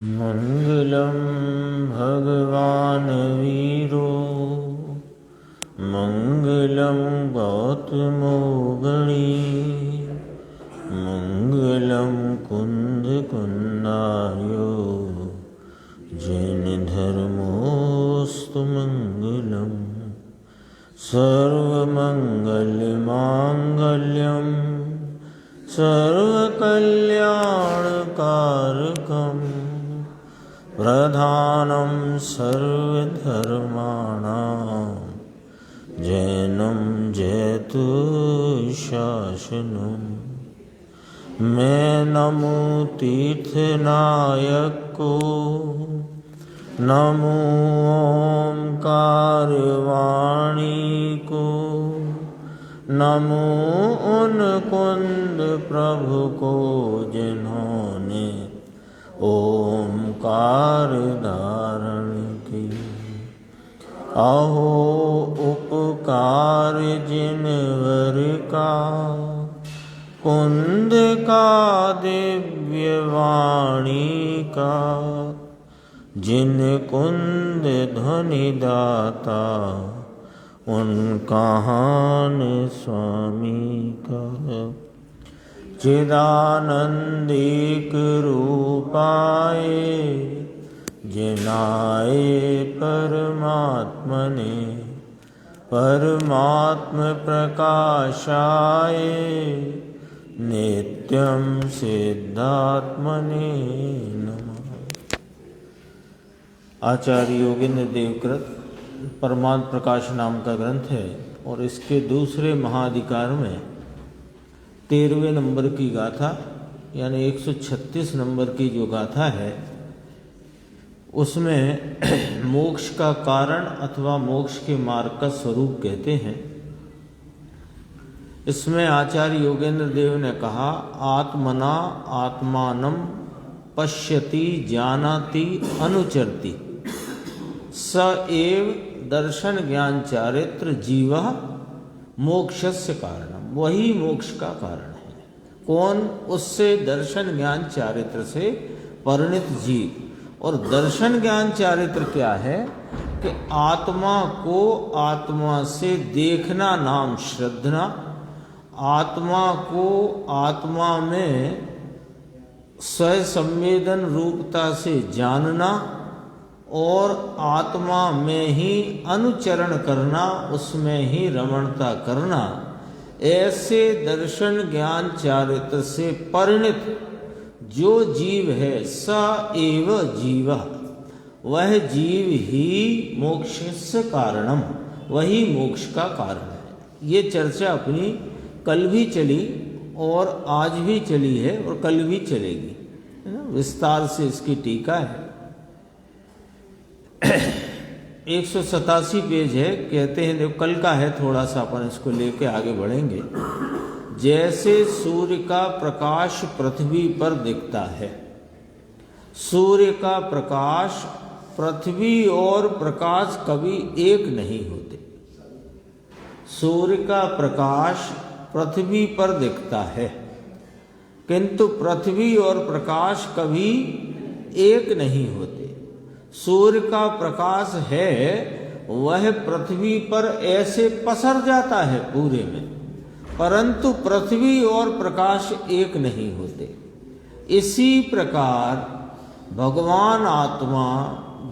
मंगलम भगवान वीरो मंगलम गौतमो गणी मंगलम कुंद कुंदार्यो जैन धर्मोस्तु मंगलम सर्वमंगलमांगल्यम सर्वकल्याणकारकम् प्रधानं सर्वधर्माणां जैनं जयतु शासनं। मैं नमो तीर्थनायक को, नमो ओंकार वाणी को, नमो उन कुंद प्रभु को जिन्होंने ओंकार धारण की। अहो उपकार जिनवर का, कुंद का दिव्य वाणी का, जिन कुंद ध्वनि दाता उनका हान स्वामी का। चिदानंदिक रूपाए जिनाए परमात्मने, परमात्म प्रकाशाय नित्यं सिद्धात्मने नमः। आचार्य योगेंद्र देवकृत परमात्म प्रकाश नाम का ग्रंथ है और इसके दूसरे महाधिकार में 13वें नंबर की गाथा यानी 136 नंबर की जो गाथा है उसमें मोक्ष का कारण अथवा मोक्ष के मार्ग का स्वरूप कहते हैं। इसमें आचार्य योगेंद्र देव ने कहा, आत्मना आत्मानं पश्यति जानाति अनुचरति स एव दर्शन ज्ञान चारित्र जीवः मोक्षस्य कारणम। वही मोक्ष का कारण है। कौन? उससे दर्शन ज्ञान चारित्र से परिणित जीव। और दर्शन ज्ञान चारित्र क्या है कि आत्मा को आत्मा से देखना नाम श्रद्धना, आत्मा को आत्मा में स्वसंवेदन रूपता से जानना और आत्मा में ही अनुचरण करना, उसमें ही रमणता करना। ऐसे दर्शन ज्ञान चारित्र से परिणित जो जीव है स एव जीवा, वह जीव ही मोक्षस्य कारणम, वही मोक्ष का कारण है। ये चर्चा अपनी कल भी चली और आज भी चली है और कल भी चलेगी, है ना। विस्तार से इसकी टीका है। 187 पेज है। कहते हैं, देखो कल का है, थोड़ा सा अपन इसको लेके आगे बढ़ेंगे। जैसे सूर्य का प्रकाश पृथ्वी पर दिखता है, सूर्य का प्रकाश पृथ्वी और प्रकाश कभी एक नहीं होते। सूर्य का प्रकाश पृथ्वी पर दिखता है किंतु पृथ्वी और प्रकाश कभी एक नहीं होते। सूर्य का प्रकाश है वह पृथ्वी पर ऐसे पसर जाता है पूरे में, परंतु पृथ्वी और प्रकाश एक नहीं होते। इसी प्रकार भगवान आत्मा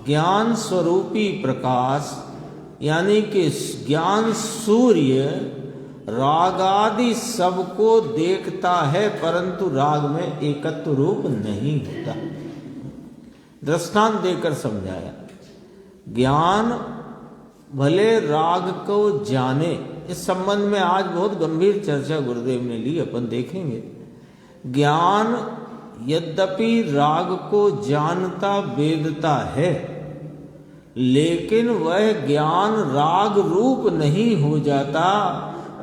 ज्ञान स्वरूपी प्रकाश यानी कि ज्ञान सूर्य राग आदि सबको देखता है, परंतु राग में एकत्व रूप नहीं होता। दृष्टांत देकर समझाया। ज्ञान भले राग को जाने, इस संबंध में आज बहुत गंभीर चर्चा गुरुदेव ने ली, अपन देखेंगे। ज्ञान यद्यपि राग को जानता वेदता है, लेकिन वह ज्ञान राग रूप नहीं हो जाता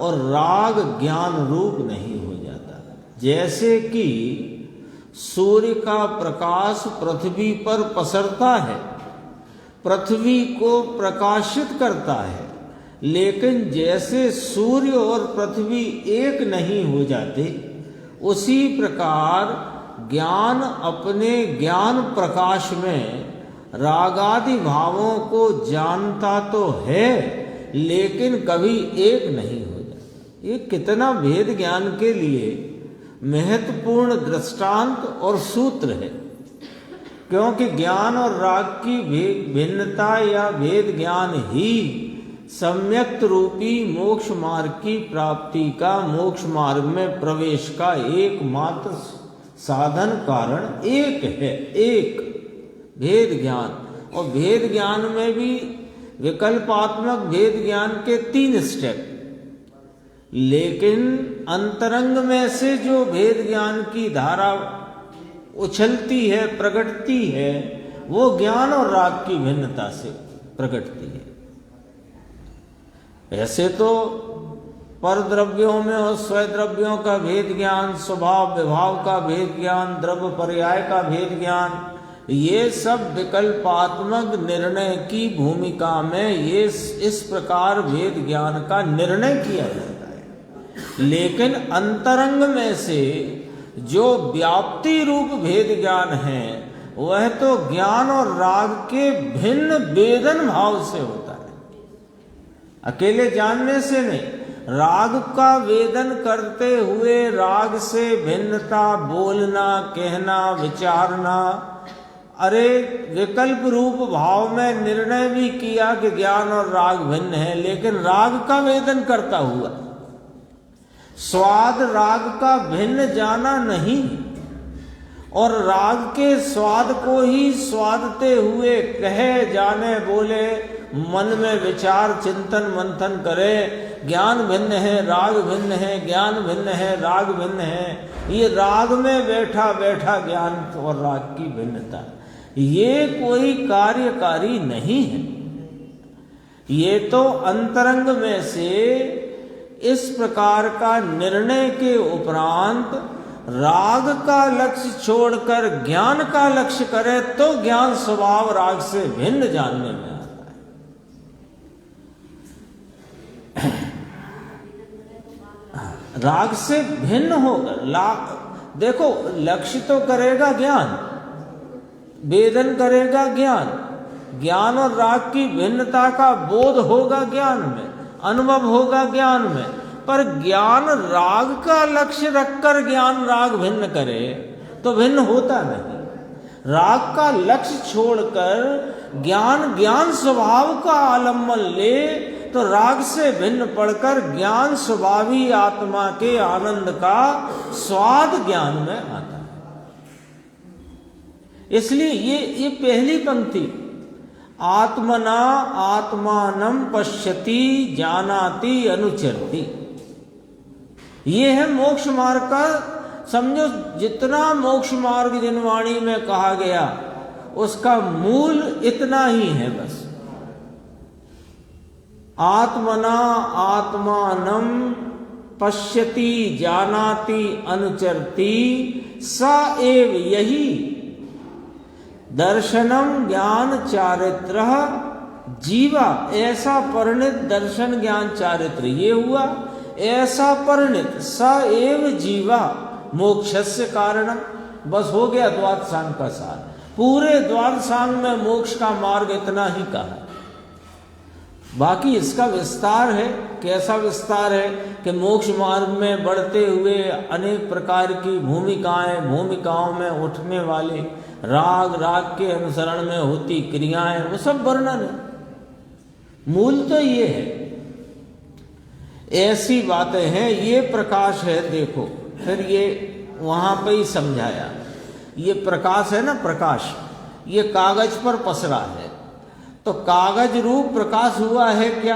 और राग ज्ञान रूप नहीं हो जाता। जैसे कि सूर्य का प्रकाश पृथ्वी पर पसरता है, पृथ्वी को प्रकाशित करता है, लेकिन जैसे सूर्य और पृथ्वी एक नहीं हो जाते, उसी प्रकार ज्ञान अपने ज्ञान प्रकाश में रागादि भावों को जानता तो है, लेकिन कभी एक नहीं हो जाता। ये कितना भेद ज्ञान के लिए महत्वपूर्ण दृष्टांत और सूत्र है, क्योंकि ज्ञान और राग की भिन्नता या भेद ज्ञान ही सम्यक्त रूपी मोक्ष मार्ग की प्राप्ति का, मोक्ष मार्ग में प्रवेश का एकमात्र साधन कारण एक है, एक भेद ज्ञान। और भेद ज्ञान में भी विकल्पात्मक भेद ज्ञान के 3 स्टेप, लेकिन अंतरंग में से जो भेद ज्ञान की धारा उछलती है, प्रकटती है, वो ज्ञान और राग की भिन्नता से प्रकटती है। ऐसे तो पर द्रव्यों में और स्वद्रव्यों का भेद ज्ञान, स्वभाव विभाव का भेद ज्ञान, द्रव्य पर्याय का भेद ज्ञान, ये सब विकल्पात्मक निर्णय की भूमिका में ये इस प्रकार भेद ज्ञान का निर्णय किया जाता है। लेकिन अंतरंग में से जो व्याप्ति रूप भेद ज्ञान है, वह तो ज्ञान और राग के भिन्न वेदन भाव से होता है, अकेले जानने से नहीं। राग का वेदन करते हुए राग से भिन्नता बोलना, कहना, विचारना, अरे विकल्प रूप भाव में निर्णय भी किया कि ज्ञान और राग भिन्न है, लेकिन राग का वेदन करता हुआ स्वाद राग का भिन्न जाना नहीं, और राग के स्वाद को ही स्वादते हुए कहे, जाने, बोले, मन में विचार चिंतन मंथन करे, ज्ञान भिन्न है, राग भिन्न है, ज्ञान भिन्न है, राग भिन्न है। ये राग में बैठा बैठा ज्ञान और राग की भिन्नता, ये कोई कार्यकारी नहीं है। ये तो अंतरंग में से इस प्रकार का निर्णय के उपरांत राग का लक्ष्य छोड़कर ज्ञान का लक्ष्य करे तो ज्ञान स्वभाव राग से भिन्न जानने में आता है। राग से भिन्न होगा। देखो, लक्ष्य तो करेगा ज्ञान, वेदन करेगा ज्ञान, ज्ञान और राग की भिन्नता का बोध होगा ज्ञान में, अनुभव होगा ज्ञान में, पर ज्ञान राग का लक्ष्य रखकर ज्ञान राग भिन्न करे तो भिन्न होता नहीं। राग का लक्ष्य छोड़कर ज्ञान ज्ञान स्वभाव का आलम्बन ले तो राग से भिन्न पड़कर ज्ञान स्वभावी आत्मा के आनंद का स्वाद ज्ञान में आता है। इसलिए ये पहली पंक्ति, आत्मना आत्मानं पश्यति जानाति अनुचरति, ये है मोक्ष मार्ग का। समझो, जितना मोक्ष मार्ग जिनवाणी में कहा गया उसका मूल इतना ही है बस। आत्मना आत्मानं पश्यति जानाति अनुचरति स एव, यही दर्शनम ज्ञान चारित्र जीवा, ऐसा परिणित दर्शन ज्ञान चारित्र ये हुआ, ऐसा परिणित स एव जीवा मोक्षस्य कारणम। बस हो गया द्वादशांग का सार। पूरे द्वादशांग में मोक्ष का मार्ग इतना ही कहा, बाकी इसका विस्तार है। कैसा विस्तार है कि मोक्ष मार्ग में बढ़ते हुए अनेक प्रकार की भूमिकाओं में उठने वाले राग, राग के अनुसरण में होती क्रियाएं, वो सब वर्णन है। मूल तो ये है, ऐसी बातें हैं, ये प्रकाश है। देखो, फिर ये वहां पे ही समझाया, ये प्रकाश है ना, प्रकाश ये कागज पर पसरा है, तो कागज रूप प्रकाश हुआ है क्या?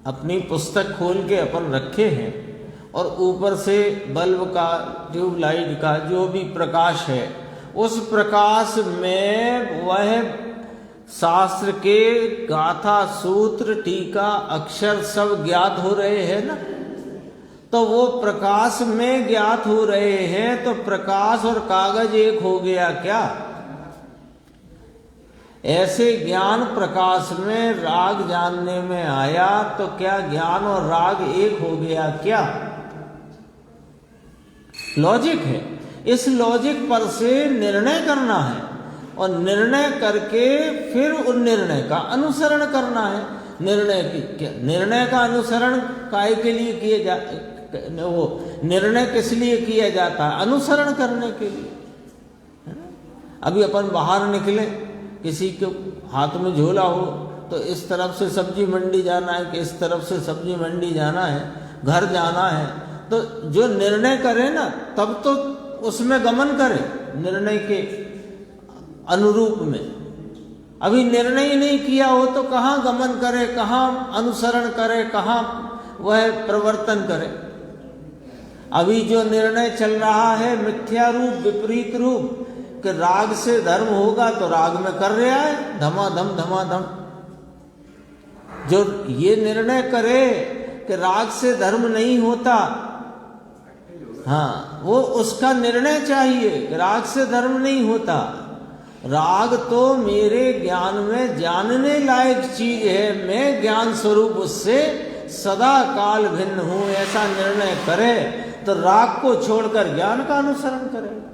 अपनी पुस्तक खोल के अपन रखे हैं और ऊपर से बल्ब का, ट्यूबलाइट का जो भी प्रकाश है, उस प्रकाश में वह शास्त्र के गाथा, सूत्र, टीका, अक्षर सब ज्ञात हो रहे हैं ना। तो वो प्रकाश में ज्ञात हो रहे हैं, तो प्रकाश और कागज एक हो गया क्या? ऐसे ज्ञान प्रकाश में राग जानने में आया, तो क्या ज्ञान और राग एक हो गया क्या? लॉजिक है। इस लॉजिक पर से निर्णय करना है और निर्णय करके फिर उन निर्णय का अनुसरण करना है। निर्णय का अनुसरण काय के लिए वो निर्णय किस लिए किया जाता है? अनुसरण करने के लिए, है ना? अभी अपन बाहर निकले, किसी के हाथ में झोला हो तो इस तरफ से सब्जी मंडी जाना है कि इस तरफ से सब्जी मंडी जाना है, घर जाना है, तो जो निर्णय करे ना तब तो उसमें गमन करे, निर्णय के अनुरूप में। अभी निर्णय ही नहीं किया हो तो कहाँ गमन करे, कहाँ अनुसरण करे, कहाँ वह प्रवर्तन करे। अभी जो निर्णय चल रहा है मिथ्या रूप, विपरीत रूप, कि राग से धर्म होगा तो राग में कर रहा है धमाधम धमाधम। जो ये निर्णय करे कि राग से धर्म नहीं होता, हाँ, वो उसका निर्णय चाहिए कि राग से धर्म नहीं होता। राग तो मेरे ज्ञान में जानने लायक चीज है, मैं ज्ञान स्वरूप उससे सदा काल भिन्न हूं, ऐसा निर्णय करे तो राग को छोड़कर ज्ञान का अनुसरण करेगा।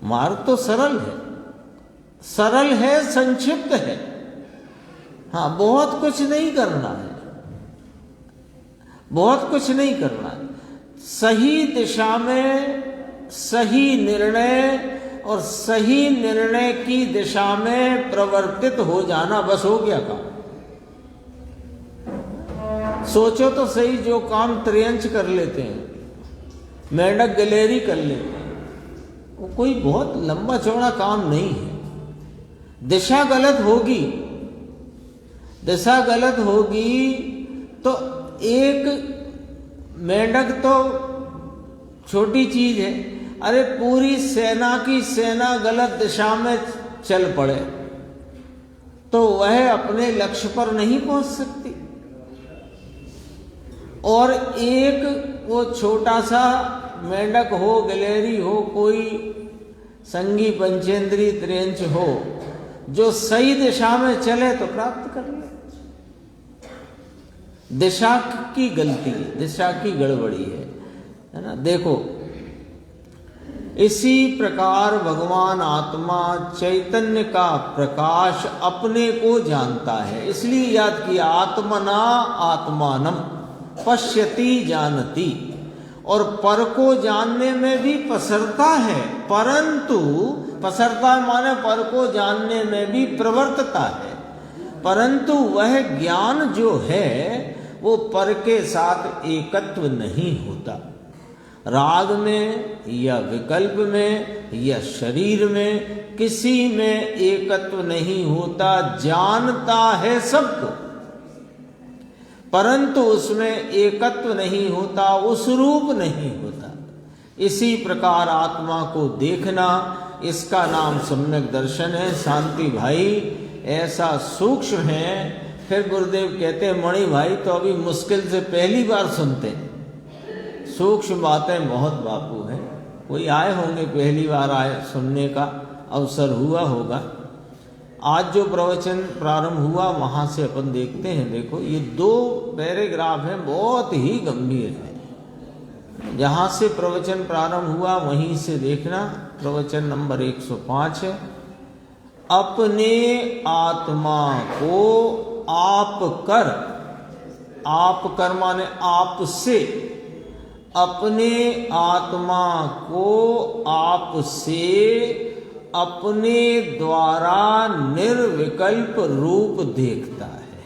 मार्ग तो सरल है, सरल है, संक्षिप्त है। हाँ, बहुत कुछ नहीं करना है, बहुत कुछ नहीं करना है। सही दिशा में सही निर्णय और सही निर्णय की दिशा में प्रवर्तित हो जाना, बस हो गया काम। सोचो तो सही, जो काम त्रियंच कर लेते हैं, मेंढक गलेरी कर लेते हैं, वो कोई बहुत लंबा चौड़ा काम नहीं है। दिशा गलत होगी, दिशा गलत होगी तो एक मेंढक तो छोटी चीज है, अरे पूरी सेना की सेना गलत दिशा में चल पड़े तो वह अपने लक्ष्य पर नहीं पहुंच सकती। और एक वो छोटा सा मेंढक हो, गलेरी हो, कोई संगी पंचेंद्री त्रियंच हो, जो सही दिशा में चले तो प्राप्त कर ले। दिशा की गलती, दिशा की गड़बड़ी है ना। देखो, इसी प्रकार भगवान आत्मा चैतन्य का प्रकाश अपने को जानता है, इसलिए याद किया आत्मना आत्मानम पश्यति जानति। और पर को जानने में भी पसरता है, परंतु पसरता माने पर को जानने में भी प्रवर्तता है, परंतु वह ज्ञान जो है वो पर के साथ एकत्व नहीं होता। राग में या विकल्प में या शरीर में किसी में एकत्व नहीं होता। जानता है सबको, परंतु उसमें एकत्व नहीं होता, उस रूप नहीं होता। इसी प्रकार आत्मा को देखना, इसका नाम सम्यक दर्शन है। शांति भाई ऐसा सूक्ष्म है। फिर गुरुदेव कहते हैं, मणि भाई तो अभी मुश्किल से पहली बार सुनते हैं, सूक्ष्म बातें बहुत बापू हैं। कोई आए होंगे, पहली बार आए, सुनने का अवसर हुआ होगा। आज जो प्रवचन प्रारंभ हुआ वहां से अपन देखते हैं। देखो, ये 2 पैराग्राफ हैं, बहुत ही गंभीर है। जहां से प्रवचन प्रारंभ हुआ वहीं से देखना। प्रवचन नंबर 105 है। अपने आत्मा को आप कर माने आप से, अपने आत्मा को आप से अपने द्वारा निर्विकल्प रूप देखता है।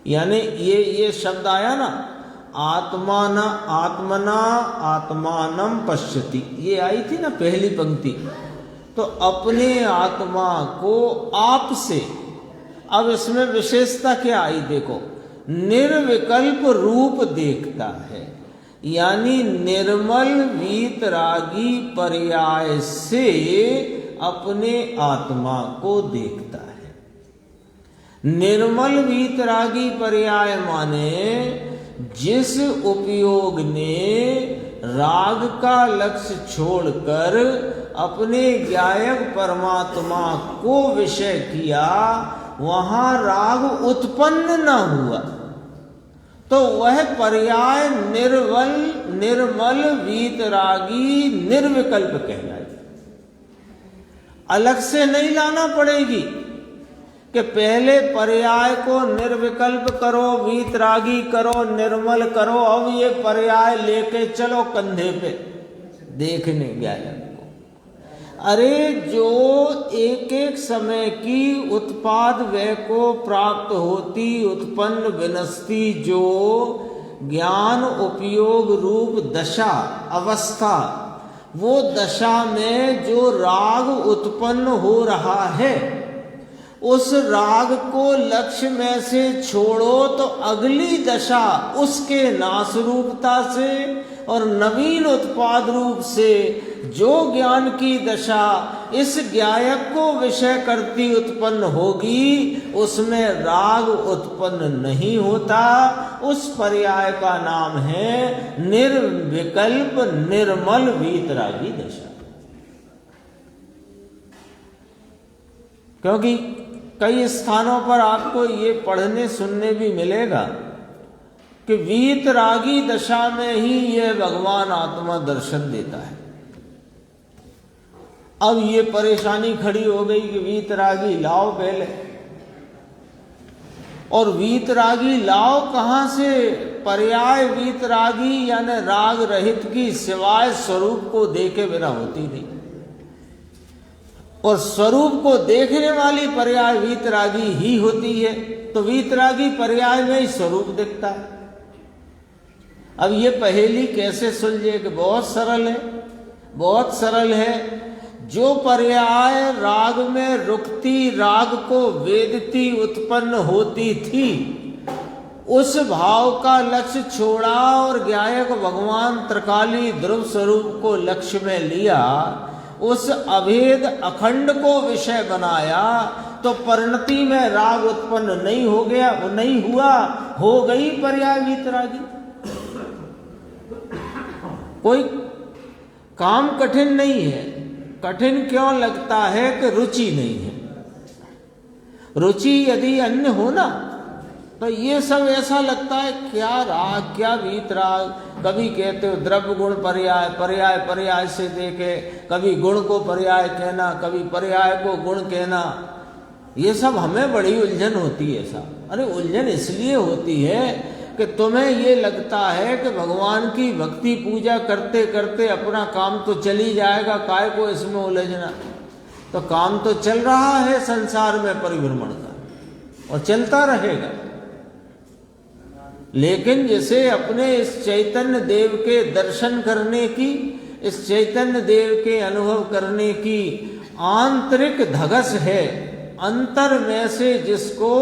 यानी ये शब्द आया ना, आत्मना आत्मानम पश्यति, ये आई थी ना पहली पंक्ति। तो अपने आत्मा को आप से, अब इसमें विशेषता क्या आई? देखो, निर्विकल्प रूप देखता है, यानी निर्मल वीतरागी पर्याय से अपने आत्मा को देखता है। निर्मल वीतरागी पर्याय माने जिस उपयोग ने राग का लक्ष्य छोड़कर अपने ज्ञायक परमात्मा को विषय किया, वहां राग उत्पन्न न हुआ, तो वह पर्याय निर्मल वीतरागी निर्विकल्प कहलाए। अलग से नहीं लाना पड़ेगी कि पहले पर्याय को निर्विकल्प करो, वीतरागी करो, निर्मल करो, अब ये पर्याय लेके चलो कंधे पे देखने गायक को। अरे जो एक एक समय की उत्पाद व्यय को प्राप्त होती उत्पन्न विनस्ती जो ज्ञान उपयोग रूप दशा अवस्था, वो दशा में जो राग उत्पन्न हो रहा है, उस राग को लक्ष्य में से छोड़ो तो अगली दशा उसके नाश रूपता से और नवीन उत्पाद रूप से जो ज्ञान की दशा इस ज्ञायक को विषय करती उत्पन्न होगी, उसमें राग उत्पन्न नहीं होता। उस पर्याय का नाम है निर्विकल्प निर्मल वीतरागी दशा। क्योंकि कई स्थानों पर आपको ये पढ़ने सुनने भी मिलेगा कि वीतरागी दशा में ही ये भगवान आत्मा दर्शन देता है। अब ये परेशानी खड़ी हो गई कि वीतरागी लाओ पहले, और वीतरागी लाओ कहाँ से? पर्याय वीतरागी यानी राग रहित की सिवाय स्वरूप को देखे बिना होती नहीं, और स्वरूप को देखने वाली पर्याय वीतरागी ही होती है। तो वीतरागी पर्याय में ही स्वरूप दिखता है। अब ये पहेली कैसे सुलझे? कि बहुत सरल है, बहुत सरल है। जो पर्याय राग में रुकती राग को वेदती उत्पन्न होती थी, उस भाव का लक्ष्य छोड़ा और ज्ञायक भगवान त्रिकाली ध्रुव स्वरूप को लक्ष्य में लिया, उस अभेद अखंड को विषय बनाया, तो परिणति में राग उत्पन्न नहीं हो गया, वो नहीं हुआ, हो गई पर्याय वीतरागी। कोई काम कठिन नहीं है। कठिन क्यों लगता है? कि रुचि नहीं है। रुचि यदि अन्य हो ना, तो ये सब ऐसा लगता है क्या राग क्या वीतराग। कभी कहते हो द्रव्य गुण पर्याय, पर्याय पर्याय से देखे, कभी गुण को पर्याय कहना, कभी पर्याय को गुण कहना। ये सब हमें बड़ी उलझन होती है साहब। अरे उलझन इसलिए होती है कि तुम्हें ये लगता है कि भगवान की भक्ति पूजा करते करते अपना काम तो चली जाएगा, काय को इसमें उलझना। तो काम तो चल रहा है संसार में परिभ्रमण का, और चलता रहेगा। लेकिन जैसे अपने इस चैतन्य देव के दर्शन करने की, इस चैतन्य देव के अनुभव करने की आंतरिक धगस है, अंतर में से जिसको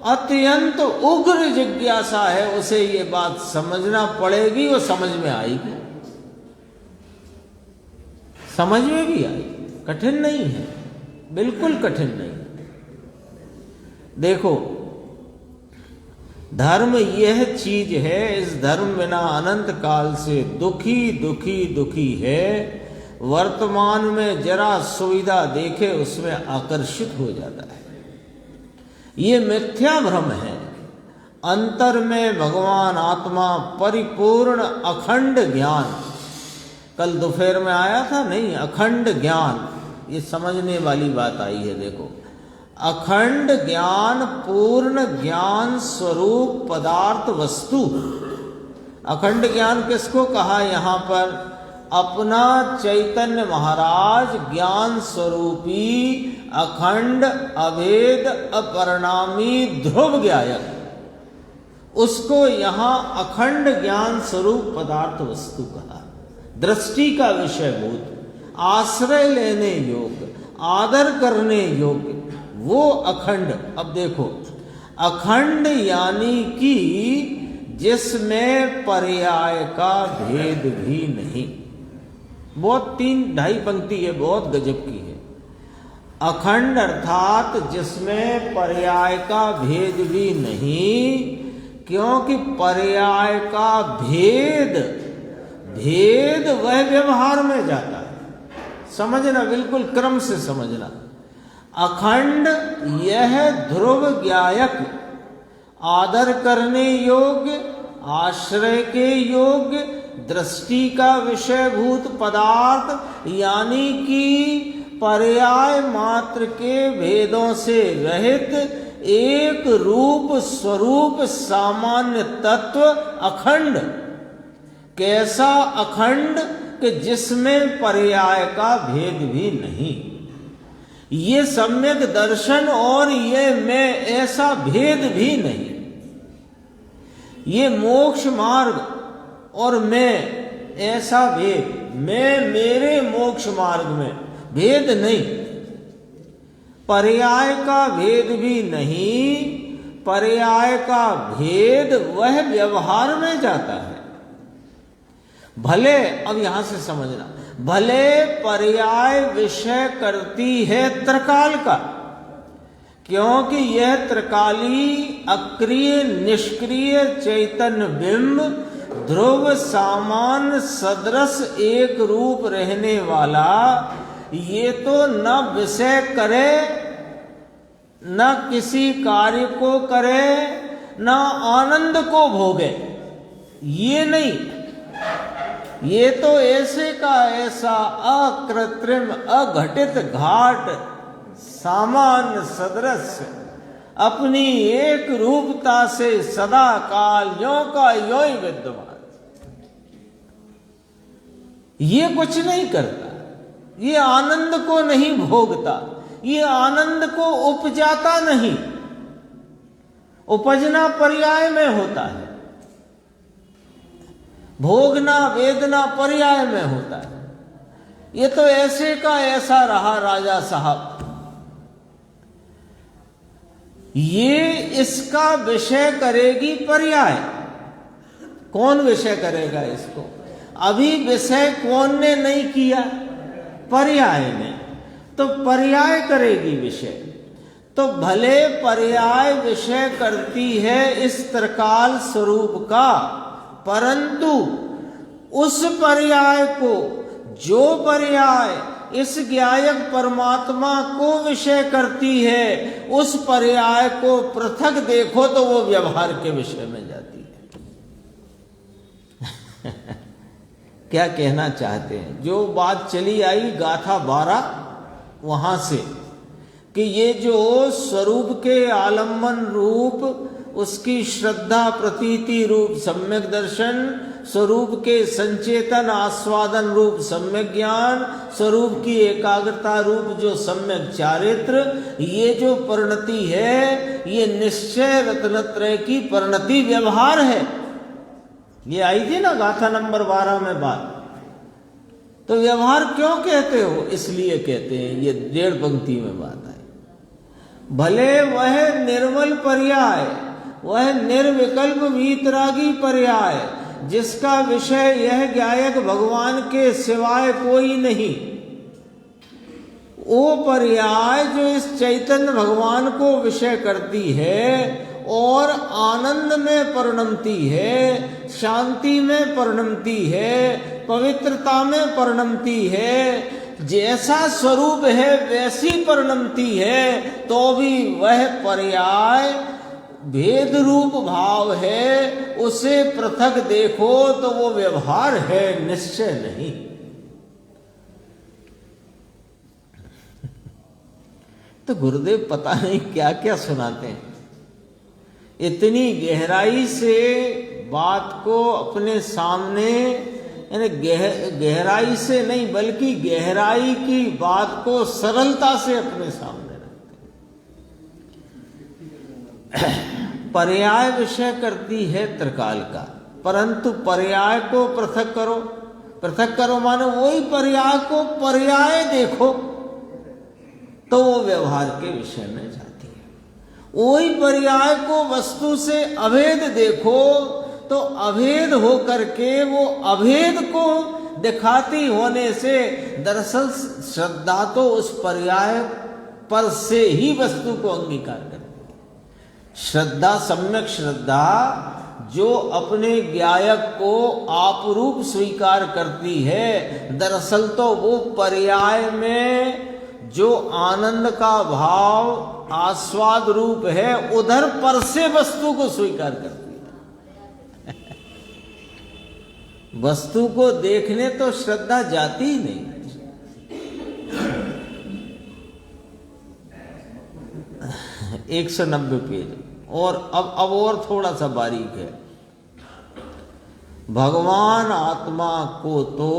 अत्यंत उग्र जिज्ञासा है, उसे ये बात समझना पड़ेगी, वो समझ में आएगी, समझ में भी आएगी। कठिन नहीं है, बिल्कुल कठिन नहीं। देखो, धर्म यह चीज है, इस धर्म बिना अनंत काल से दुखी दुखी दुखी है। वर्तमान में जरा सुविधा देखे उसमें आकर्षित हो जाता है। ये मिथ्या भ्रम है। अंतर में भगवान आत्मा परिपूर्ण अखंड ज्ञान, कल दोपहर में आया था नहीं, अखंड ज्ञान, ये समझने वाली बात आई है। देखो, अखंड ज्ञान, पूर्ण ज्ञान स्वरूप पदार्थ वस्तु। अखंड ज्ञान किसको कहा यहाँ पर? अपना चैतन्य महाराज ज्ञान स्वरूपी अखंड अभेद अपरिणामी ध्रुव ज्ञायक, उसको यहाँ अखंड ज्ञान स्वरूप पदार्थ वस्तु कहा। दृष्टि का विषय भूत, आश्रय लेने योग्य, आदर करने योग्य, वो अखंड। अब देखो, अखंड यानी कि जिसमें पर्याय का भेद भी नहीं। बहुत 3-2.5 पंक्ति है, बहुत गजब की है। अखंड अर्थात जिसमें पर्याय का भेद भी नहीं, क्योंकि पर्याय का भेद वह व्यवहार में जाता है। समझना, बिल्कुल क्रम से समझना। अखंड यह ध्रुव ज्ञायक, आदर करने योग्य, आश्रय के योग्य, दृष्टि का विषयभूत पदार्थ यानी कि पर्याय मात्र के भेदों से रहित एक रूप स्वरूप सामान्य तत्व अखंड। कैसा अखंड कि जिसमें पर्याय का भेद भी नहीं। ये सम्यक दर्शन और ये मैं ऐसा भेद भी नहीं। ये मोक्ष मार्ग और मैं ऐसा भेद, मैं मेरे मोक्ष मार्ग में भेद नहीं। पर्याय का भेद भी नहीं। पर्याय का भेद वह व्यवहार में जाता है। भले, अब यहां से समझना, भले पर्याय विषय करती है त्रिकाल का, क्योंकि यह त्रिकाली अक्रिय निष्क्रिय चैतन्य बिंब ध्रुव सामान्य सदृश एक रूप रहने वाला, ये तो न विषय करे न किसी कार्य को करे न आनंद को भोगे, ये नहीं। ये तो ऐसे का ऐसा अकृत्रिम अघटित घाट सामान्य सदृश अपनी एक रूपता से सदा काल यों का यों ही विद्यमान। ये कुछ नहीं करता, ये आनंद को नहीं भोगता, ये आनंद को उपजाता नहीं। उपजना पर्याय में होता है, भोगना वेदना पर्याय में होता है। ये तो ऐसे का ऐसा रहा राजा साहब, ये इसका विषय करेगी पर्याय। कौन विषय करेगा इसको? अभी विषय कौन ने नहीं किया? पर्याय ने। तो पर्याय करेगी विषय। तो भले पर्याय विषय करती है इस त्रिकाल स्वरूप का, परंतु उस पर्याय को, जो पर्याय इस ज्ञायक परमात्मा को विषय करती है, उस पर्याय को पृथक देखो तो वो व्यवहार के विषय में जाती है। क्या कहना चाहते हैं? जो बात चली आई गाथा 12 वहां से, कि ये जो स्वरूप के आलम्बन रूप, उसकी श्रद्धा प्रतीति रूप सम्यक दर्शन, स्वरूप के संचेतन आस्वादन रूप सम्यक ज्ञान, स्वरूप की एकाग्रता रूप जो सम्यक चारित्र, ये जो परिणति है, ये निश्चय रत्नत्रय की परिणति व्यवहार है। ये आई थी ना गाथा नंबर 12 में बात। तो व्यवहार क्यों कहते हो? इसलिए कहते हैं, ये 1.5 पंक्ति में बात आई। भले वह निर्मल पर्याय, वह निर्विकल्प वीतरागी पर्याय, जिसका विषय यह ज्ञायक भगवान के सिवाय कोई नहीं, वो पर्याय जो इस चैतन्य भगवान को विषय करती है और आनंद में परिणमती है, शांति में परिणमती है, पवित्रता में परिणमती है, जैसा स्वरूप है वैसी परिणमती है, तो भी वह पर्याय भेद रूप भाव है। उसे पृथक देखो तो वो व्यवहार है, निश्चय नहीं। तो गुरुदेव पता नहीं क्या क्या सुनाते हैं, इतनी गहराई से बात को अपने सामने, यानी गहराई से नहीं बल्कि गहराई की बात को सरलता से अपने सामने रखते हैं। पर्याय विषय करती है त्रिकाल का, परंतु पर्याय को पृथक करो। पृथक करो माने वही पर्याय को पर्याय देखो तो वो व्यवहार के विषय में जाती है। वही पर्याय को वस्तु से अभेद देखो तो अभेद हो करके वो अभेद को दिखाती होने से दरअसल श्रद्धा तो उस पर्याय पर से ही वस्तु को अंगीकार करती है। श्रद्धा, सम्यक श्रद्धा जो अपने ज्ञायक को आपरूप स्वीकार करती है, दरअसल तो वो पर्याय में जो आनंद का भाव आस्वाद रूप है उधर पर से वस्तु को स्वीकार करती है। वस्तु को देखने तो श्रद्धा जाती ही नहीं। 190 पेज। और अब और थोड़ा सा बारीक है। भगवान आत्मा को तो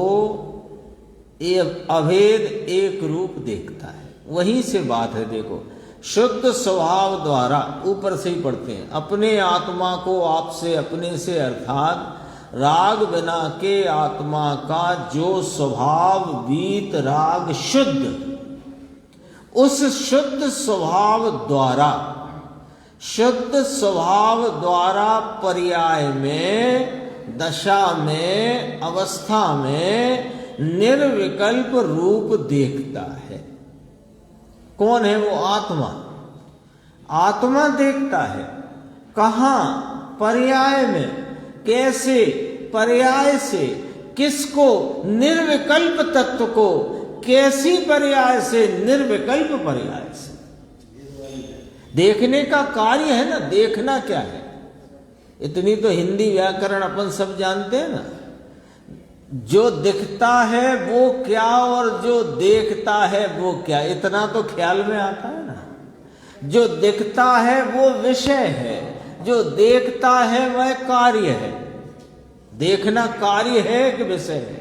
अभेद एक रूप देखता है। वहीं से बात है। देखो, शुद्ध स्वभाव द्वारा, ऊपर से ही पढ़ते हैं, अपने आत्मा को आपसे, अपने से अर्थात राग बिना के आत्मा का जो स्वभाव वीत राग शुद्ध, उस शुद्ध स्वभाव द्वारा पर्याय में, दशा में, अवस्था में निर्विकल्प रूप देखता है। कौन है वो? आत्मा। आत्मा देखता है। कहाँ? पर्याय में। कैसे? पर्याय से। किसको? निर्विकल्प तत्व को। कैसी पर्याय से? निर्विकल्प पर्याय से। देखने का कार्य है ना। देखना क्या है? इतनी तो हिंदी व्याकरण अपन सब जानते हैं ना। जो दिखता है वो क्या और जो देखता है वो क्या, इतना तो ख्याल में आता है ना। जो दिखता है वो विषय है, जो देखता है वह कार्य है। देखना कार्य है कि विषय है?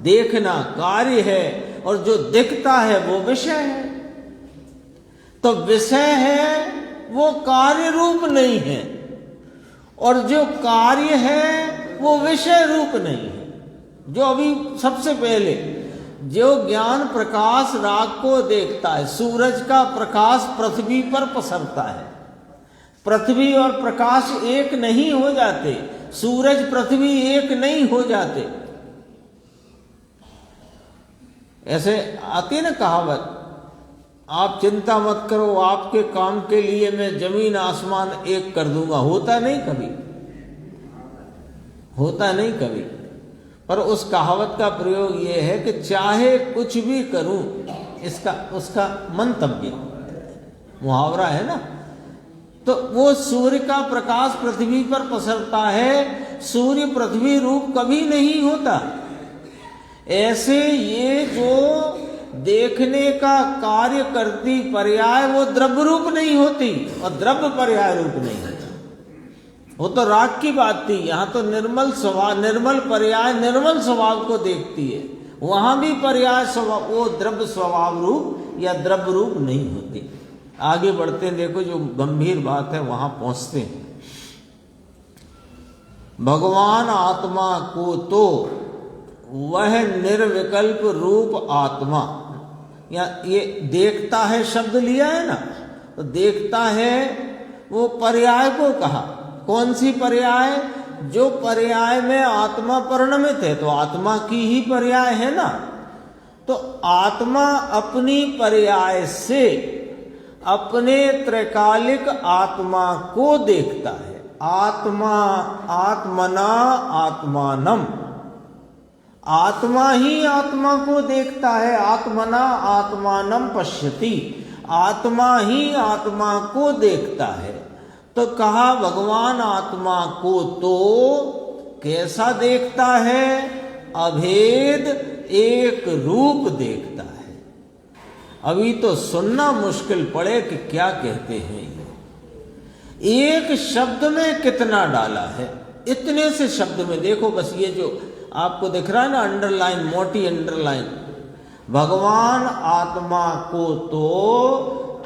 देखना कार्य है और जो दिखता है वो विषय है। तो विषय है वो कार्य रूप नहीं है, और जो कार्य है वो विषय रूप नहीं है। जो अभी सबसे पहले जो ज्ञान प्रकाश राग को देखता है, सूरज का प्रकाश पृथ्वी पर पसरता है। पृथ्वी और प्रकाश एक नहीं हो जाते, सूरज पृथ्वी एक नहीं हो जाते। ऐसे आती ना कहावत, आप चिंता मत करो, आपके काम के लिए मैं जमीन आसमान एक कर दूंगा। होता नहीं कभी, होता नहीं कभी। पर उस कहावत का प्रयोग यह है कि चाहे कुछ भी करूं, इसका उसका मंतव्य, मुहावरा है ना। तो वो सूर्य का प्रकाश पृथ्वी पर पसरता है, सूर्य पृथ्वी रूप कभी नहीं होता। ऐसे ये जो देखने का कार्य करती पर्याय वो द्रव्य रूप नहीं होती और द्रव्य पर्याय रूप नहीं होता। वो तो राग की बात थी। यहाँ तो निर्मल स्वभाव, निर्मल पर्याय निर्मल स्वभाव को देखती है। वहां भी पर्याय स्वभाव वो द्रव्य स्वभाव रूप या द्रव्य रूप नहीं होती। आगे बढ़ते हैं, देखो जो गंभीर बात है वहां पहुंचते हैं। भगवान आत्मा को तो वह निर्विकल्प रूप आत्मा, या ये देखता है शब्द लिया है ना, तो देखता है वो पर्याय को कहा। कौन सी पर्याय? जो पर्याय में आत्मा परिणमित है, तो आत्मा की ही पर्याय है ना। तो आत्मा अपनी पर्याय से अपने त्रैकालिक आत्मा को देखता है। आत्मा आत्मना आत्मानम, आत्मा ही आत्मा को देखता है। आत्मना आत्मानम पश्यति, आत्मा ही आत्मा को देखता है। तो कहा भगवान आत्मा को तो कैसा देखता है? अभेद एक रूप देखता है। अभी तो सुनना मुश्किल पड़े कि क्या कहते हैं ये। एक शब्द में कितना डाला है। इतने से शब्द में देखो, बस ये जो आपको दिख रहा है ना अंडरलाइन, मोटी अंडरलाइन, भगवान आत्मा को तो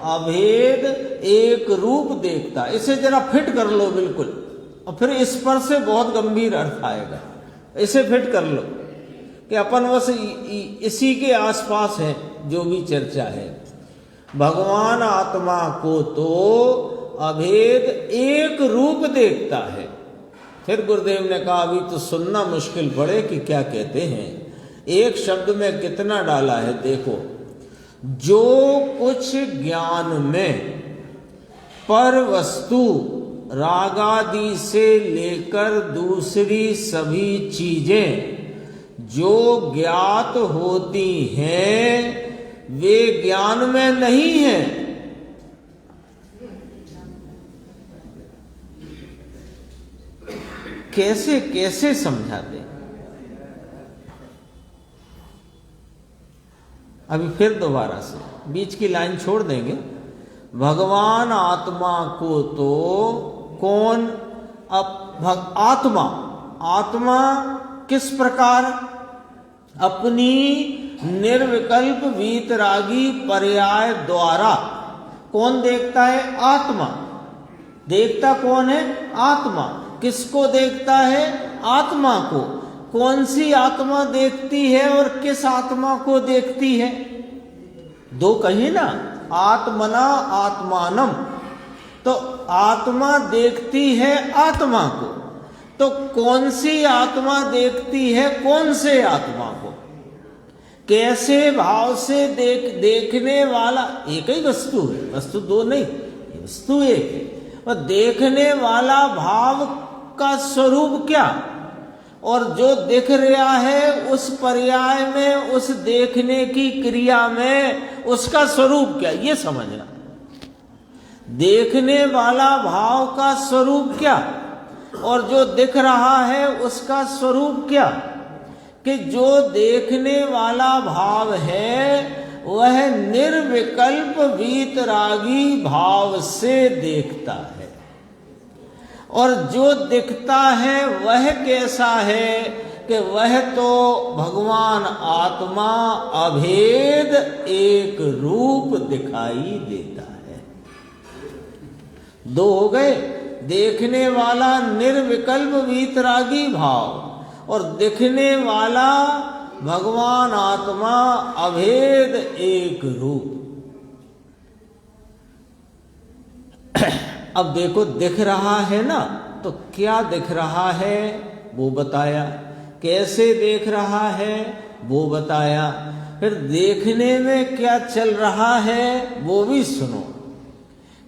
अभेद एक रूप देखता। इसे जरा फिट कर लो बिल्कुल, और फिर इस पर से बहुत गंभीर अर्थ आएगा। इसे फिट कर लो कि अपन बस इसी के आसपास है जो भी चर्चा है। भगवान आत्मा को तो अभेद एक रूप देखता है। फिर गुरुदेव ने कहा अभी तो सुनना मुश्किल पड़े कि क्या कहते हैं। एक शब्द में कितना डाला है देखो। जो कुछ ज्ञान में पर वस्तु रागादि से लेकर दूसरी सभी चीजें जो ज्ञात होती हैं वे ज्ञान में नहीं है। कैसे कैसे समझा दें? अभी फिर दोबारा से बीच की लाइन छोड़ देंगे। भगवान आत्मा को तो कौन आत्मा किस प्रकार अपनी निर्विकल्प वीतरागी पर्याय द्वारा कौन देखता है? आत्मा। देखता कौन है? आत्मा। किसको देखता है? आत्मा को। कौन सी आत्मा देखती है और किस आत्मा को देखती है? दो कही ना, आत्मना आत्मानम। तो आत्मा देखती है आत्मा को, तो कौन सी आत्मा देखती है कौन से आत्मा को? कैसे भाव से देखने वाला एक ही वस्तु है, वस्तु दो नहीं, वस्तु एक है। और देखने वाला भाव का स्वरूप क्या, और जो दिख रहा है उस पर्याय में, उस देखने की क्रिया में उसका स्वरूप क्या, ये समझना। देखने वाला भाव का स्वरूप क्या और जो दिख रहा है उसका स्वरूप क्या? कि जो देखने वाला भाव है वह निर्विकल्प वीतरागी भाव से देखता है, और जो दिखता है वह कैसा है कि वह तो भगवान आत्मा अभेद एक रूप दिखाई देता है। दो हो गए, देखने वाला निर्विकल्प वीतरागी भाव और दिखने वाला भगवान आत्मा अभेद एक रूप। अब देखो, दिख रहा है ना, तो क्या दिख रहा है वो बताया, कैसे देख रहा है वो बताया, फिर देखने में क्या चल रहा है वो भी सुनो।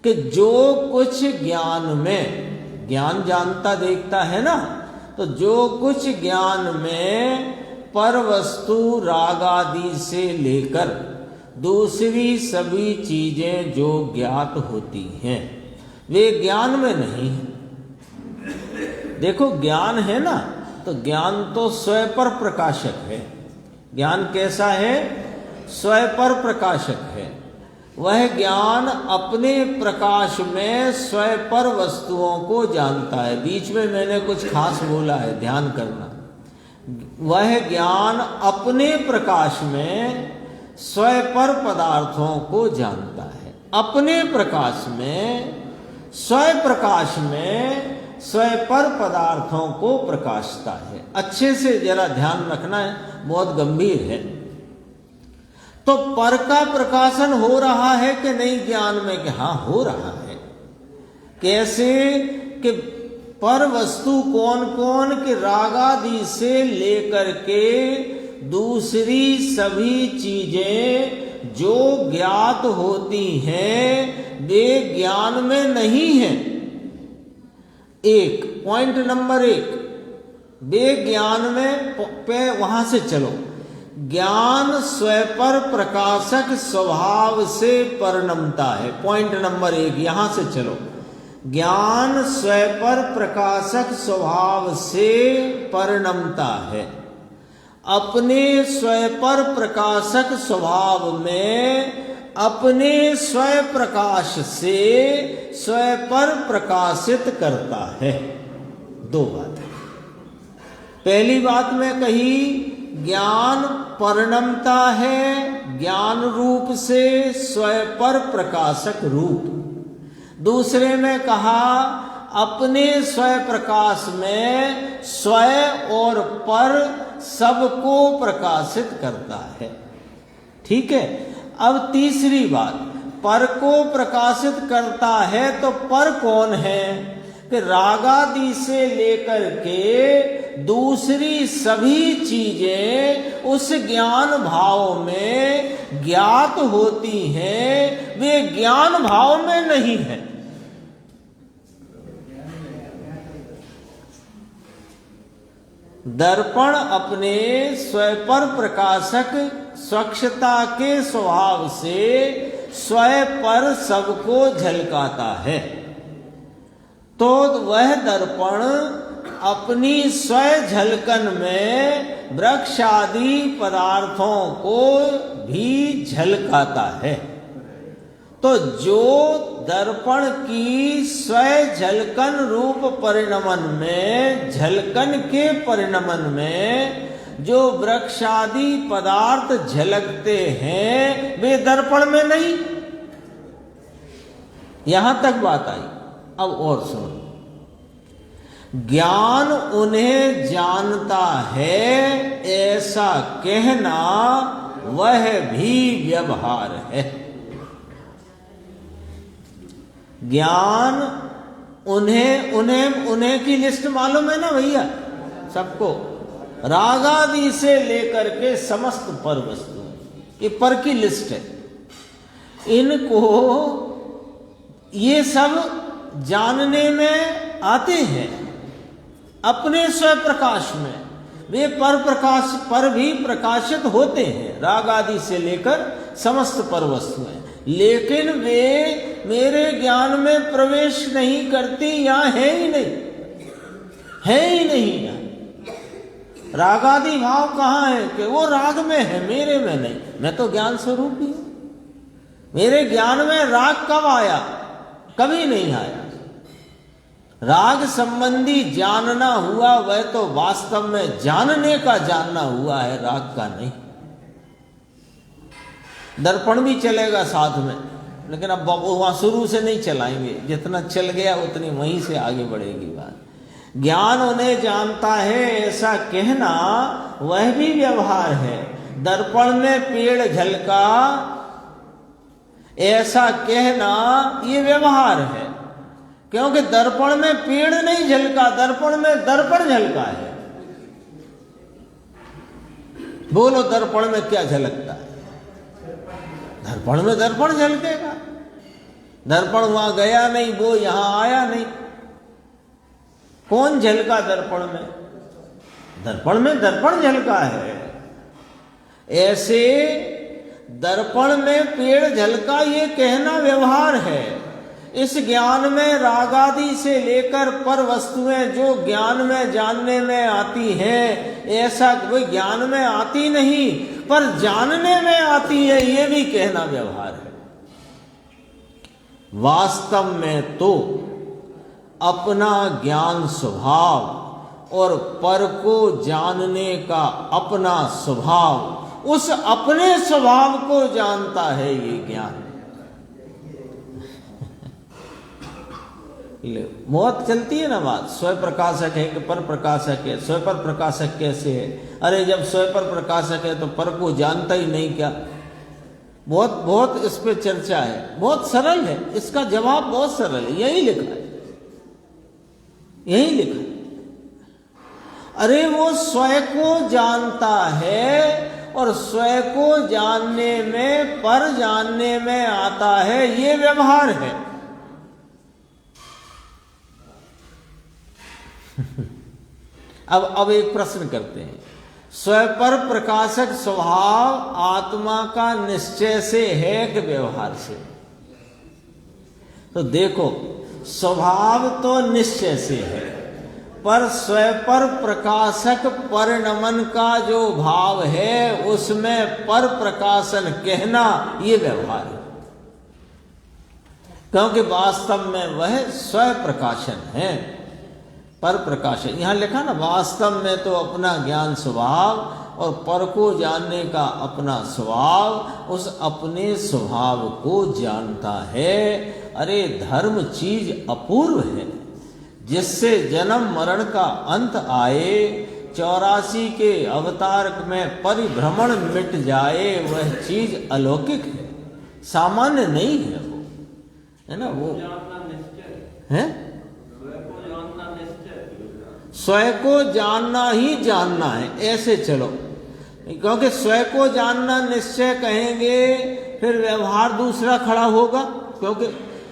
कि जो कुछ ज्ञान में, ज्ञान जानता देखता है ना, तो जो कुछ ज्ञान में पर वस्तु राग आदि से लेकर दूसरी सभी चीजें जो ज्ञात होती हैं वे ज्ञान में नहीं है। देखो, ज्ञान है ना, तो ज्ञान तो स्वयं पर प्रकाशक है। ज्ञान कैसा है? स्वयं पर प्रकाशक है। वह ज्ञान अपने प्रकाश में स्वयं पर वस्तुओं को जानता है। बीच में मैंने कुछ खास बोला है, ध्यान करना। वह ज्ञान अपने प्रकाश में स्वयं पर पदार्थों को जानता है। अपने प्रकाश में, स्वयं प्रकाश में स्वयं पर पदार्थों को प्रकाशता है। अच्छे से जरा ध्यान रखना है, बहुत गंभीर है। तो पर का प्रकाशन हो रहा है कि नहीं ज्ञान में? कि हाँ, हो रहा है। कैसे? कि पर वस्तु कौन कौन? कि रागादि से लेकर के दूसरी सभी चीजें जो ज्ञात होती हैं वे ज्ञान में नहीं है। एक पॉइंट नंबर एक, वे ज्ञान में पे वहां से चलो। ज्ञान स्वयं पर प्रकाशक स्वभाव से परिणमता है। पॉइंट नंबर एक, यहां से चलो। ज्ञान स्वयं पर प्रकाशक स्वभाव से परिणमता है। अपने स्वयं पर प्रकाशक स्वभाव में अपने स्वयं प्रकाश से स्वयं पर प्रकाशित करता है। दो बातें। पहली बात मैं कही, ज्ञान परिणमता है ज्ञान रूप से स्वयं पर प्रकाशक रूप। दूसरे में कहा, अपने स्वयं प्रकाश में स्वयं और पर सबको प्रकाशित करता है। ठीक है। अब तीसरी बात, पर को प्रकाशित करता है तो पर कौन है? कि रागादि से लेकर के दूसरी सभी चीजें उस ज्ञान भाव में ज्ञात होती हैं, वे ज्ञान भाव में नहीं है। दर्पण अपने स्वयं पर प्रकाशक स्वच्छता के स्वभाव से स्वयं पर सबको झलकाता है। तो वह दर्पण अपनी स्वयं झलकन में वृक्ष आदि पदार्थों को भी झलकाता है। तो जो दर्पण की स्वयं झलकन रूप परिणमन में, झलकन के परिणमन में जो वृक्ष आदि पदार्थ झलकते हैं वे दर्पण में नहीं। यहां तक बात आई। अब और सुनो, ज्ञान उन्हें जानता है ऐसा कहना वह भी व्यवहार है। ज्ञान उन्हें की लिस्ट मालूम है ना भैया सबको, राग आदि से लेकर के समस्त पर वस्तु, ये पर की लिस्ट है। इनको ये सब जानने में आते हैं अपने स्वयं प्रकाश में, वे पर भी प्रकाशित होते हैं, राग आदि से लेकर समस्त पर वस्तुएं, लेकिन वे मेरे ज्ञान में प्रवेश नहीं करती, यहां है ही नहीं यहाँ। रागादि भाव कहाँ है कि वो राग में है, मेरे में नहीं। मैं तो ज्ञान स्वरूप ही हूं, मेरे ज्ञान में राग कब आया? कभी नहीं आया। राग संबंधी जानना हुआ वह तो वास्तव में जानने का जानना हुआ है, राग का नहीं। दर्पण भी चलेगा साथ में, लेकिन अब वहां शुरू से नहीं चलाएंगे, जितना चल गया उतनी वहीं से आगे बढ़ेगी बात। ज्ञान उन्हें जानता है ऐसा कहना वह भी व्यवहार है। दर्पण में पेड़ झलका ऐसा कहना ये व्यवहार है, क्योंकि दर्पण में पेड़ नहीं झलका, दर्पण में दर्पण झलका है। बोलो दर्पण में क्या झलकता है? दर्पण में दर्पण झलकेगा। दर्पण वहां गया नहीं, वो यहां आया नहीं। कौन झलका दर्पण में? दर्पण में दर्पण झलका है। ऐसे दर्पण में पेड़ झलका ये कहना व्यवहार है। इस ज्ञान में राग आदि से लेकर पर वस्तुएं जो ज्ञान में जानने में आती हैं, ऐसा कोई ज्ञान में आती नहीं पर जानने में आती है, ये भी कहना व्यवहार है। वास्तव में तो अपना ज्ञान स्वभाव और पर को जानने का अपना स्वभाव, उस अपने स्वभाव को जानता है ये ज्ञान। बहुत चलती है ना बात, स्वयं प्रकाशक है कि पर प्रकाशक है। स्वयं पर प्रकाशक कैसे है? अरे जब स्वयं पर प्रकाशक है तो पर को जानता ही नहीं क्या? बहुत इस पे चर्चा है। बहुत सरल है, इसका जवाब बहुत सरल है, यही लिखा है, यही लिखा है। अरे वो स्वयं को जानता है और स्वयं को जानने में पर जानने में आता है, ये व्यवहार है। अब एक प्रश्न करते हैं। स्वयं पर प्रकाशक स्वभाव आत्मा का निश्चय से है कि व्यवहार से? तो देखो, स्वभाव तो निश्चय से है, पर स्वयं पर प्रकाशक परिणमन का जो भाव है उसमें पर प्रकाशन कहना ये व्यवहार है, क्योंकि वास्तव में वह स्वयं प्रकाशन है। पर प्रकाशन यहां लिखा ना, वास्तव में तो अपना ज्ञान स्वभाव और पर को जानने का अपना स्वभाव, उस अपने स्वभाव को जानता है। अरे धर्म चीज अपूर्व है, जिससे जन्म मरण का अंत आए, 84 के अवतार में परिभ्रमण मिट जाए, वह चीज अलौकिक है, सामान्य नहीं है वो, है ना? वो है स्वयं को जानना ही जानना है, ऐसे चलो। क्योंकि स्वयं को जानना निश्चय कहेंगे फिर व्यवहार दूसरा खड़ा होगा, क्योंकि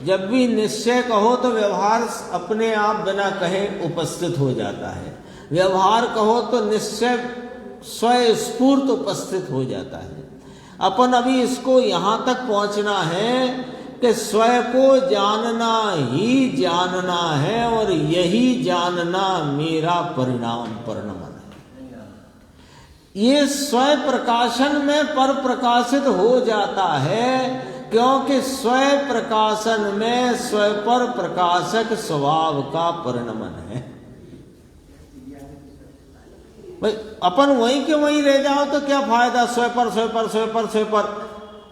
जब भी निश्चय कहो तो व्यवहार अपने आप बिना कहे उपस्थित हो जाता है। व्यवहार कहो तो निश्चय स्वयं स्फूर्त उपस्थित हो जाता है। अपन अभी इसको यहाँ तक पहुँचना है कि स्वयं को जानना ही जानना है और यही जानना मेरा परिणमन है। ये स्वयं प्रकाशन में पर प्रकाशित हो जाता है, क्योंकि स्वयं प्रकाशन में स्वयं पर प्रकाशक स्वभाव का परिणमन है। भाई अपन वहीं के वहीं रह जाओ तो क्या फायदा? स्वयं पर स्वयं पर स्वयं पर स्वयं पर,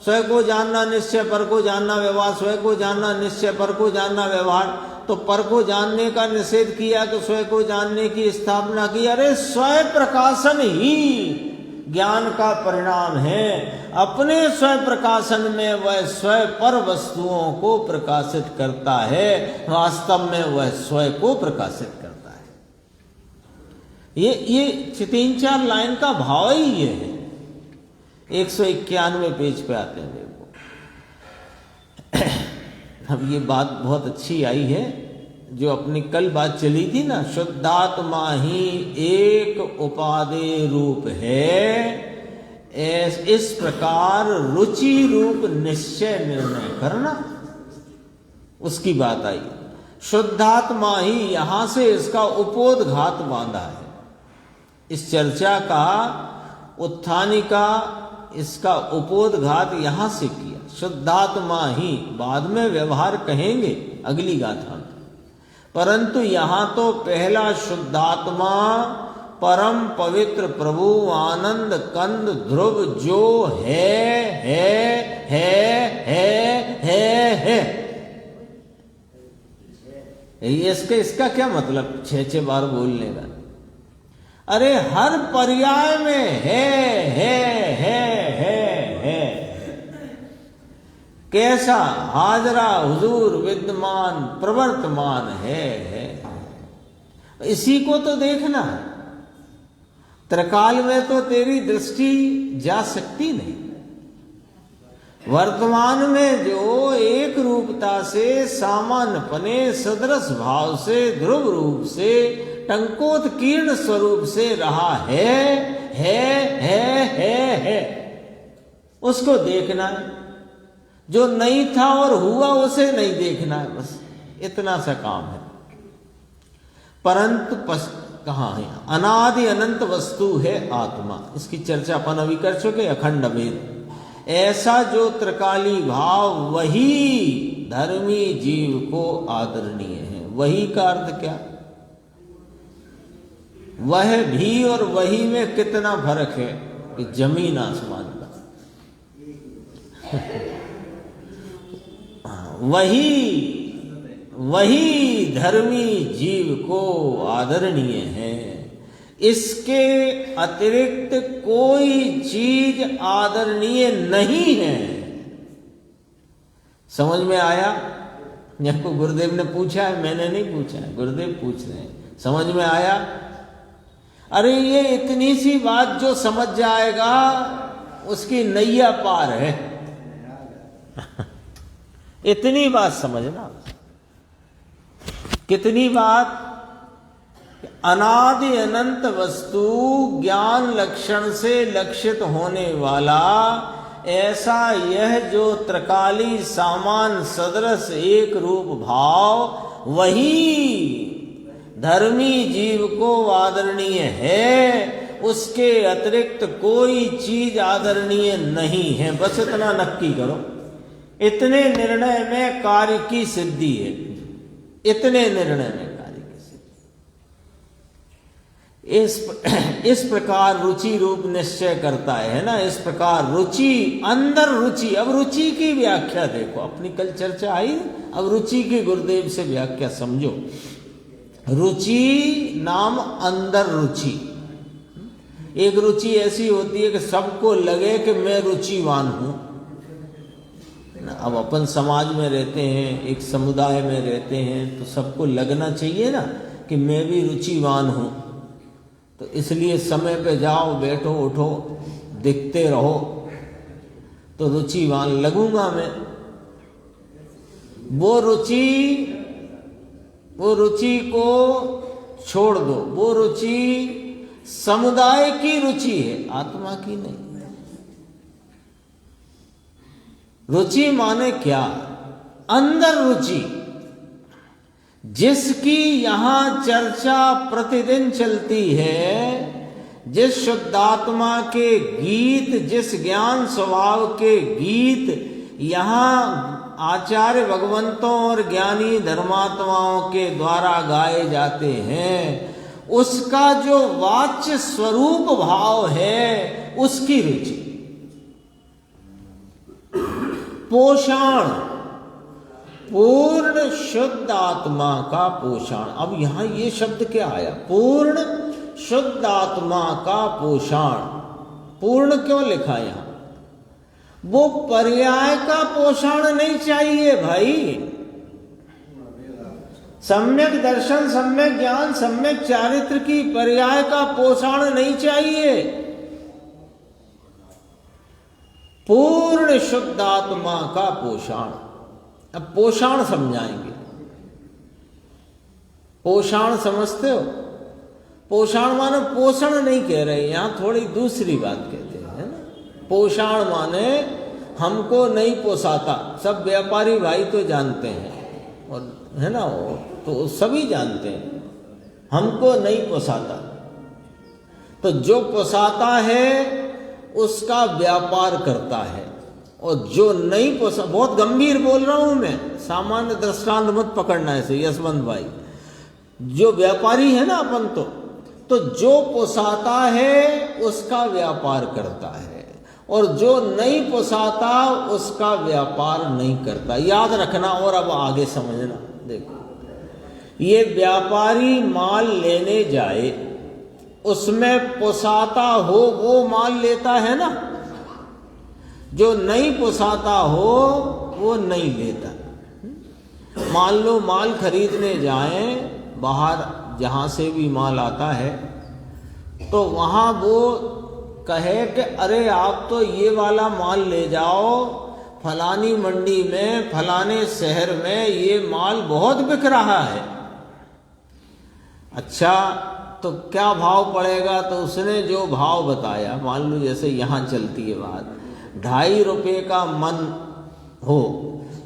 स्वयं को जानना निश्चय, पर को जानना व्यवहार, स्वयं को जानना निश्चय, पर को जानना व्यवहार। तो पर को जानने का निषेध किया तो स्वयं को जानने की स्थापना की। अरे स्वयं प्रकाशन ही ज्ञान का परिणाम है। अपने स्वयं प्रकाशन में वह स्वयं पर वस्तुओं को प्रकाशित करता है, वास्तव में वह स्वयं को प्रकाशित करता है। ये 3-4 लाइन का भाव ही ये है। 191 पेज पे आते हैं, देखो। अब ये बात बहुत अच्छी आई है, जो अपनी कल बात चली थी ना, शुद्धात्मा ही एक उपादेय रूप है, इस प्रकार रुचि रूप निश्चय निर्णय करना, उसकी बात आई। शुद्धात्मा ही, यहां से इसका उपोद्घात बांधा है। इस चर्चा का उत्थानिका, इसका उपोद्घात यहां से किया। शुद्धात्मा ही, बाद में व्यवहार कहेंगे अगली गाथा में, परंतु यहां तो पहला शुद्धात्मा परम पवित्र प्रभु आनंद कंद ध्रुव जो है इसका क्या मतलब 6 बार बोलने का? अरे हर पर्याय में है। कैसा? हाजरा हुजूर विद्यमान प्रवर्तमान है। इसी को तो देखना है। त्रिकाल में तो तेरी दृष्टि जा सकती नहीं। वर्तमान में जो एक रूपता से, सामान्यपने, सदृश भाव से, ध्रुव रूप से, टंकोत्कीर्ण स्वरूप से रहा है, उसको देखना है। जो नहीं था और हुआ उसे नहीं देखना है, बस इतना सा काम है। परंतु कहाँ है? अनादि अनंत वस्तु है आत्मा। इसकी चर्चा अपन अभी कर चुके, अखंड भेद। ऐसा जो त्रिकाली भाव, वही धर्मी जीव को आदरणीय है। वही का अर्थ क्या? वह भी और वही में कितना फर्क है कि जमीन आसमान का। वही धर्मी जीव को आदरणीय है। इसके अतिरिक्त कोई चीज आदरणीय नहीं है। समझ में आया? जिनको गुरुदेव ने पूछा है, मैंने नहीं पूछा है, गुरुदेव पूछ रहे हैं। समझ में आया? अरे ये इतनी सी बात जो समझ जाएगा उसकी नैया पार है। इतनी बात समझना। कितनी बात? अनादि अनंत वस्तु ज्ञान लक्षण से लक्षित होने वाला ऐसा यह जो त्रिकाली सामान सदृश एक रूप भाव, वही धर्मी जीव को आदरणीय है। उसके अतिरिक्त कोई चीज आदरणीय नहीं है। बस इतना नक्की करो। इतने निर्णय में कार्य की सिद्धि है। इतने निर्णय में कार्य की सिद्धि। इस प्रकार रुचि रूप निश्चय करता है ना। इस प्रकार रुचि, अंदर रुचि। अब रुचि की व्याख्या देखो, अपनी कल चर्चा आई। अब रुचि की गुरुदेव से व्याख्या समझो। रुचि नाम अंदर रुचि। एक रुचि ऐसी होती है कि सबको लगे कि मैं रुचिवान हूं। अब अपन समाज में रहते हैं, एक समुदाय में रहते हैं, तो सबको लगना चाहिए ना कि मैं भी रुचिवान हूं। तो इसलिए समय पे जाओ, बैठो, उठो, दिखते रहो, तो रुचिवान लगूंगा मैं। वो रुचि को छोड़ दो। वो रुचि समुदाय की रुचि है, आत्मा की नहीं। रुचि माने क्या? अंदर रुचि, जिसकी यहां चर्चा प्रतिदिन चलती है, जिस शुद्धात्मा के गीत, जिस ज्ञान स्वभाव के गीत यहां आचार्य भगवंतों और ज्ञानी धर्मात्माओं के द्वारा गाए जाते हैं, उसका जो वाच्य स्वरूप भाव है उसकी रुचि। पोषण, पूर्ण शुद्ध आत्मा का पोषण। अब यहां ये शब्द क्या आया? पूर्ण शुद्ध आत्मा का पोषण। पूर्ण क्यों लिखा यहां? वो पर्याय का पोषण नहीं चाहिए भाई। सम्यक दर्शन, सम्यक ज्ञान, सम्यक चारित्र की पर्याय का पोषण नहीं चाहिए। पूर्ण शुद्ध आत्मा का पोषण। अब पोषण समझाएंगे। पोषण समझते हो? पोषण माने पोषण नहीं कह रहे, यहां थोड़ी दूसरी बात कहते हैं, है ना। पोषण माने हमको नहीं पोसाता। सब व्यापारी भाई तो जानते हैं, और है ना, वो तो सभी जानते हैं हमको नहीं पोसाता। तो जो पोसाता है उसका व्यापार करता है, और जो नहीं पोसा, बहुत गंभीर बोल रहा हूं मैं, सामान्य दृष्टांत मत पकड़ना ऐसे यशवंत भाई। जो व्यापारी है ना अपन, तो जो पोसाता है उसका व्यापार करता है, और जो नहीं पोसाता उसका व्यापार नहीं करता। याद रखना, और अब आगे समझना। देखो, ये व्यापारी माल लेने जाए, उसमें पोसाता हो वो माल लेता है ना, जो नहीं पोसाता हो वो नहीं लेता। मान लो माल खरीदने जाएं, बाहर जहां से भी माल आता है, तो वहां वो कहे कि अरे आप तो ये वाला माल ले जाओ, फलानी मंडी में, फलाने शहर में ये माल बहुत बिक रहा है। अच्छा, तो क्या भाव पड़ेगा? तो उसने जो भाव बताया, मान लो जैसे यहाँ चलती है बात, 2.5 रुपये का मन हो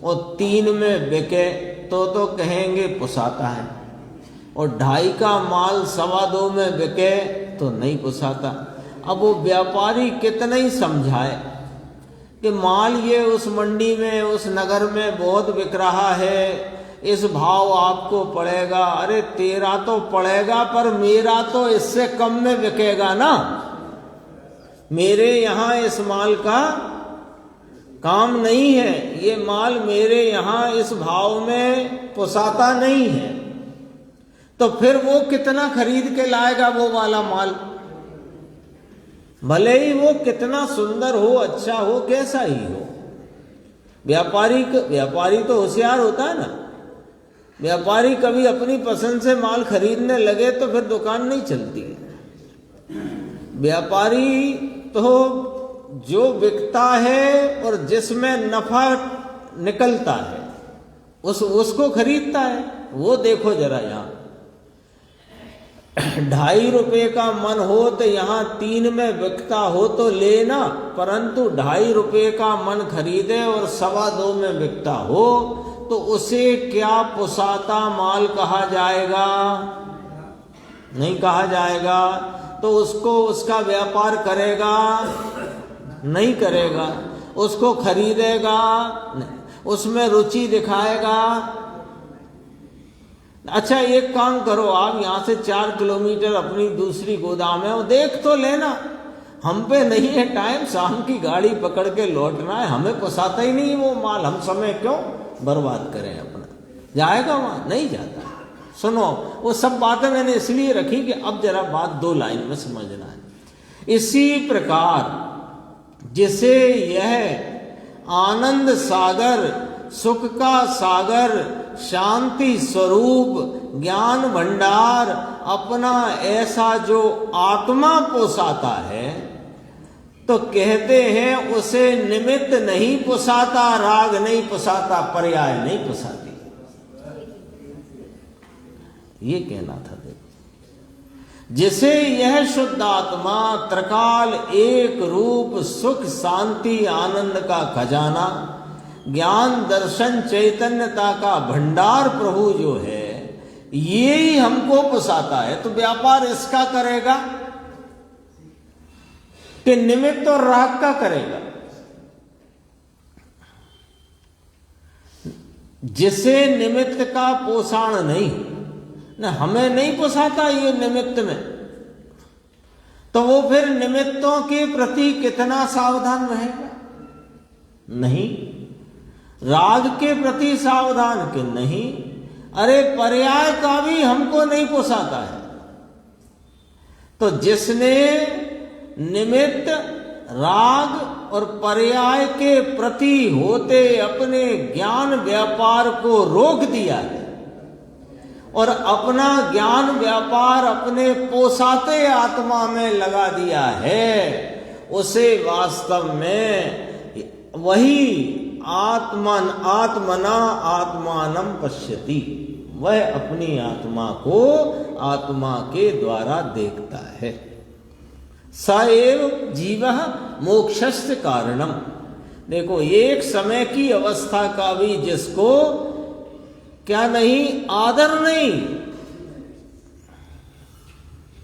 और 3 में बिके तो कहेंगे पोसाता है, और 2.5 का माल 2.25 में बिके तो नहीं पोसाता। अब वो व्यापारी कितना ही समझाए कि माल ये उस मंडी में, उस नगर में बहुत बिक रहा है, इस भाव आपको पड़ेगा। अरे तेरा तो पड़ेगा, पर मेरा तो इससे कम में बिकेगा ना। मेरे यहाँ इस माल का काम नहीं है, ये माल मेरे यहाँ इस भाव में पोसाता नहीं है। तो फिर वो कितना खरीद के लाएगा वो वाला माल? भले ही वो कितना सुंदर हो, अच्छा हो, कैसा ही हो। व्यापारी तो होशियार होता है ना। व्यापारी कभी अपनी पसंद से माल खरीदने लगे तो फिर दुकान नहीं चलती है। व्यापारी तो जो बिकता है और जिसमें नफा निकलता है उसको खरीदता है। वो देखो जरा, यहाँ 2.5 रुपये का मन हो तो यहाँ 3 में बिकता हो तो लेना, परंतु 2.5 रुपये का मन खरीदे और 2.25 में बिकता हो तो उसे क्या पोसाता माल कहा जाएगा? नहीं कहा जाएगा। तो उसको उसका व्यापार करेगा? नहीं करेगा। उसको खरीदेगा? नहीं। उसमें रुचि दिखाएगा? अच्छा, एक काम करो, आप यहाँ से 4 किलोमीटर अपनी दूसरी गोदाम है, वो देख तो लेना। हम पे नहीं है टाइम, शाम की गाड़ी पकड़ के लौटना है, हमें पोसाता ही नहीं वो माल, हम समय क्यों बर्बाद करें अपना? जाएगा वहाँ? नहीं जाता। सुनो, वो सब बातें मैंने इसलिए रखी कि अब जरा बात 2 लाइन में समझना है। इसी प्रकार जिसे यह आनंद सागर, सुख का सागर, शांति स्वरूप, ज्ञान भंडार अपना ऐसा जो आत्मा पोसाता है, तो कहते हैं उसे निमित्त नहीं पोसाता, राग नहीं पोसाता, पर्याय नहीं पोसाती। ये कहना था। देखो, जिसे यह शुद्ध आत्मा त्रिकाल एक रूप सुख शांति आनंद का खजाना, ज्ञान दर्शन चैतन्यता का भंडार प्रभु जो है, ये ही हमको पोसाता है। तो व्यापार इसका करेगा कि निमित्त और राग का करेगा? जिसे निमित्त का पोषण नहीं, न हमें नहीं पोसाता ये निमित्त में, तो वो फिर निमित्तों के प्रति कितना सावधान रहेगा? नहीं। राग के प्रति सावधान कि नहीं, अरे पर्याय का भी हमको नहीं पोसाता है। तो जिसने निमित्त, राग और पर्याय के प्रति होते अपने ज्ञान व्यापार को रोक दिया है और अपना ज्ञान व्यापार अपने पोसाते आत्मा में लगा दिया है, उसे वास्तव में वही आत्मना आत्मानम पश्यति, वह अपनी आत्मा को आत्मा के द्वारा देखता है। स एव जीवः मोक्षस्य कारणम। देखो, एक समय की अवस्था का भी जिसको क्या नहीं, आदर नहीं,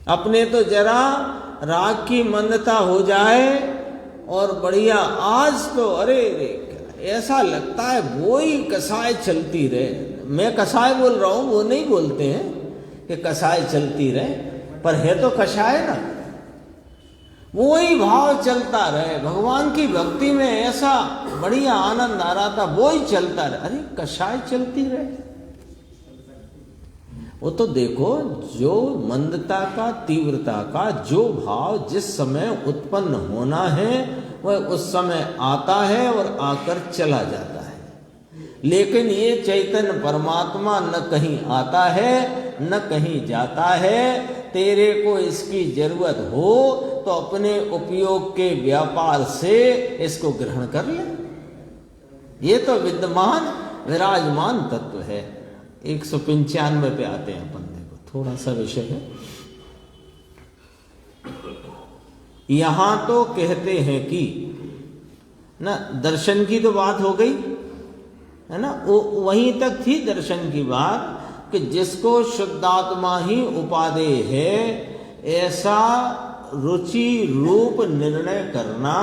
अपने तो जरा राग की मंदता हो जाए और बढ़िया आज तो अरे ऐसा लगता है वो ही कसाय चलती रहे। मैं कसाय बोल रहा हूं, वो नहीं बोलते हैं कि कसाय चलती रहे, पर है तो कसाय ना, वो ही भाव चलता रहे। भगवान की भक्ति में ऐसा बढ़िया आनंद आ रहा था, वो ही चलता रहे। अरे कसाय चलती रहे, वो तो देखो जो मंदता का, तीव्रता का जो भाव जिस समय उत्पन्न होना है वह उस समय आता है और आकर चला जाता है। लेकिन ये चैतन्य परमात्मा न कहीं आता है न कहीं जाता है। तेरे को इसकी जरूरत हो तो अपने उपयोग के व्यापार से इसको ग्रहण कर ले। ये तो विद्यमान विराजमान तत्व है। 195 पे आते हैं अपन, देखो थोड़ा सा विषय है। यहां तो कहते हैं कि ना, दर्शन की तो बात हो गई है ना, वो वहीं तक थी दर्शन की बात कि जिसको शुद्धात्मा ही उपादेय है, ऐसा रुचि रूप निर्णय करना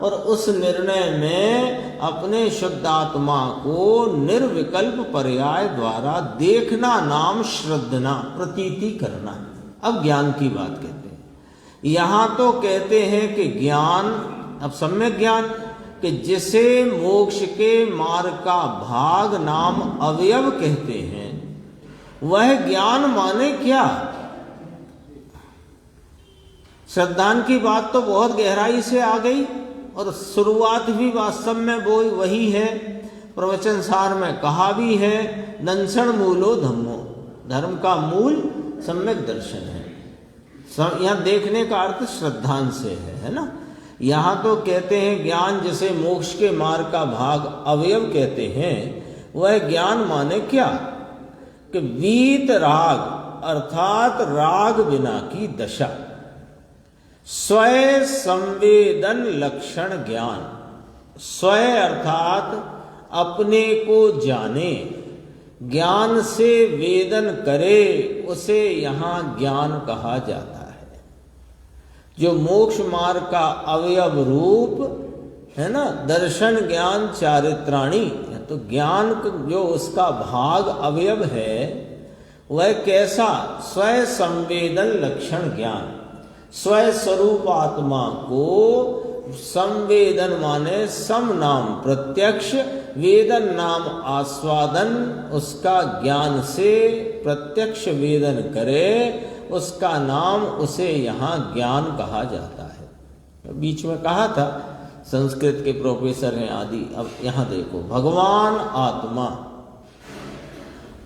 और उस निर्णय में अपने शुद्धात्मा को निर्विकल्प पर्याय द्वारा देखना नाम श्रद्धना, प्रतीति करना। अब ज्ञान की बात कहते हैं। यहां तो कहते हैं कि ज्ञान, अब सम्यक ज्ञान, कि जिसे मोक्ष के मार्ग का भाग नाम अवयव कहते हैं, वह ज्ञान माने क्या? श्रद्धान की बात तो बहुत गहराई से आ गई और शुरुआत भी वास्तव में वो वही है। प्रवचन सार में कहा भी है, दंशन मूलो धम्मो, धर्म का मूल सम्यक दर्शन है। यहाँ देखने का अर्थ श्रद्धान से है ना। यहाँ तो कहते हैं ज्ञान जिसे मोक्ष के मार्ग का भाग अवयव कहते हैं, वह ज्ञान माने क्या? कि वीत राग अर्थात राग बिना की दशा, स्वय संवेदन लक्षण ज्ञान। स्वय अर्थात अपने को जाने, ज्ञान से वेदन करे, उसे यहाँ ज्ञान कहा जाता है। जो मोक्ष मार्ग का अवयव रूप है ना, दर्शन ज्ञान चारित्राणी, तो ज्ञान जो उसका भाग अवयव है वह कैसा? स्वय संवेदन लक्षण ज्ञान। स्वय स्वरूप आत्मा को संवेदन माने सम नाम प्रत्यक्ष, वेदन नाम आस्वादन, उसका ज्ञान से प्रत्यक्ष वेदन करे, उसका नाम, उसे यहाँ ज्ञान कहा जाता है। बीच में कहा था संस्कृत के प्रोफेसर हैं आदि। अब यहाँ देखो, भगवान आत्मा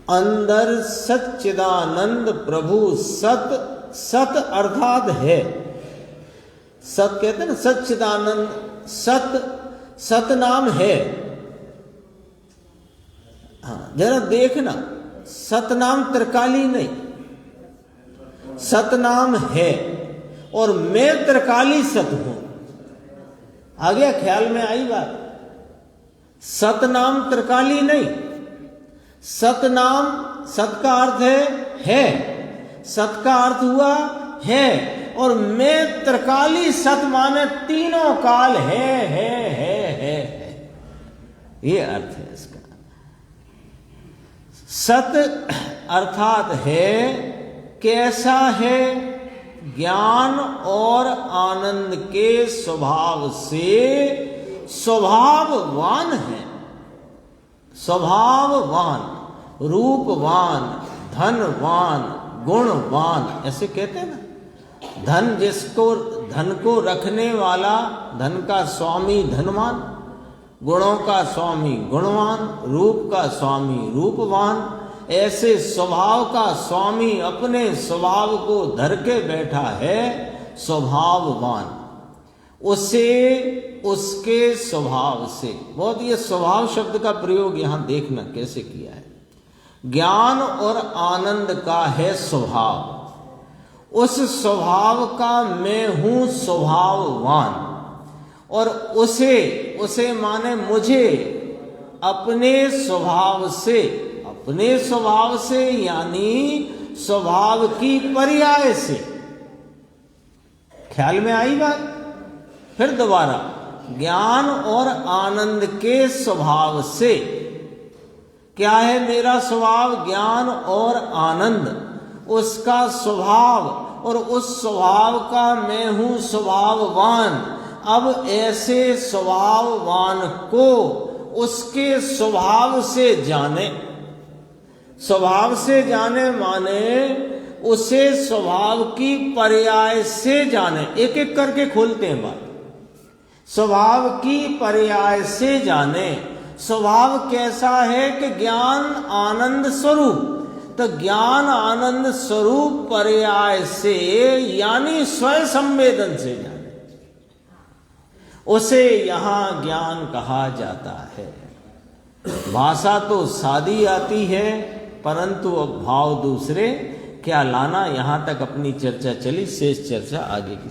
अंदर सच्चिदानंद प्रभु सत, सत अर्थात है, सत कहते हैं ना, सच्चिदानंद सत, सत नाम है। हाँ जरा देखना, सत नाम त्रिकाली नहीं, सतनाम है और मैं त्रिकाली सत हूं। आ गया ख्याल में आई बात? सतनाम त्रिकाली नहीं, सतनाम, सत का अर्थ है, सत का अर्थ हुआ है, और मैं त्रिकाली सत माने तीनों काल है। ये अर्थ है इसका। सत अर्थात है, कैसा है? ज्ञान और आनंद के स्वभाव से स्वभाववान है, स्वभाववान, रूपवान, धनवान, गुणवान, ऐसे कहते हैं ना। धन जिसको, धन को रखने वाला, धन का स्वामी धनवान, गुणों का स्वामी गुणवान, रूप का स्वामी रूपवान, ऐसे स्वभाव का स्वामी अपने स्वभाव को धर के बैठा है स्वभाववान। उसे उसके स्वभाव से, बहुत ये स्वभाव शब्द का प्रयोग यहां देखना कैसे किया है। ज्ञान और आनंद का है स्वभाव, उस स्वभाव का मैं हूं स्वभाववान, और उसे माने मुझे अपने स्वभाव से, अपने स्वभाव से यानी स्वभाव की पर्याय से। ख्याल में आई बात? फिर दोबारा, ज्ञान और आनंद के स्वभाव से। क्या है मेरा स्वभाव? ज्ञान और आनंद, उसका स्वभाव, और उस स्वभाव का मैं हूं स्वभाववान। अब ऐसे स्वभाववान को उसके स्वभाव से जाने, स्वभाव से जाने माने उसे स्वभाव की पर्याय से जाने। एक एक करके खोलते हैं बात। स्वभाव की पर्याय से जाने। स्वभाव कैसा है कि ज्ञान आनंद स्वरूप, तो ज्ञान आनंद स्वरूप पर्याय से यानी स्वयं संवेदन से जाने, उसे यहां ज्ञान कहा जाता है। भाषा तो सादी आती है, परंतु अब भाव दूसरे क्या लाना। यहां तक अपनी चर्चा चली, शेष चर्चा आगे की।